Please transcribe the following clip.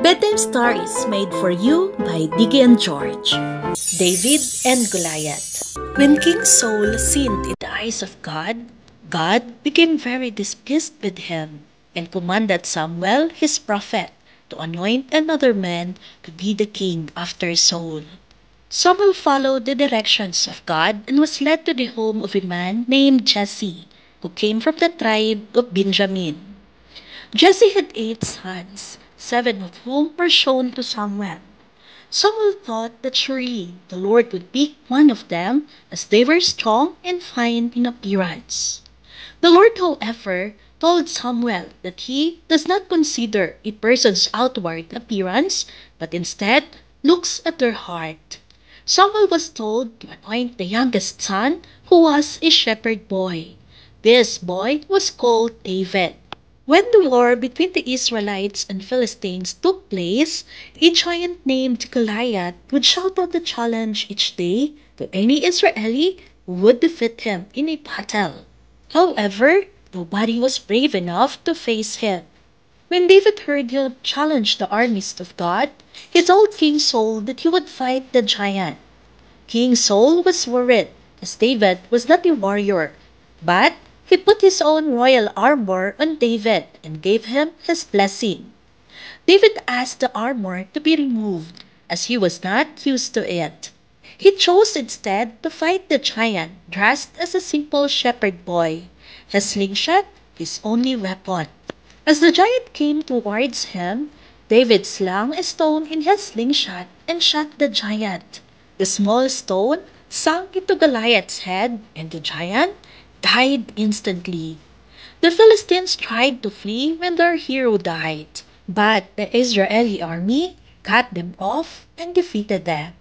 Bedtime Stories made for you by Diggy and George. David and Goliath. When King Saul sinned in the eyes of God, God became very displeased with him and commanded Samuel, his prophet, to anoint another man to be the king after Saul. Samuel followed the directions of God and was led to the home of a man named Jesse, who came from the tribe of Benjamin. Jesse had 8 sons, 7 of whom were shown to Samuel. Samuel thought that surely the Lord would pick one of them, as they were strong and fine in appearance. The Lord, however, told Samuel that he does not consider a person's outward appearance, but instead looks at their heart. Samuel was told to anoint the youngest son, who was a shepherd boy. This boy was called David. When the war between the Israelites and Philistines took place, a giant named Goliath would shout out the challenge each day to any Israeli who would defeat him in a battle. However, nobody was brave enough to face him. When David heard him challenge the armies of God, he told King Saul that he would fight the giant. King Saul was worried, as David was not a warrior, but he put his own royal armor on David and gave him his blessing. David asked the armor to be removed, as he was not used to it. He chose instead to fight the giant dressed as a simple shepherd boy, his slingshot his only weapon. As the giant came towards him, David slung a stone in his slingshot and shot the giant. The small stone sunk into Goliath's head, and the giant died instantly. The Philistines tried to flee when their hero died, but the Israeli army cut them off and defeated them.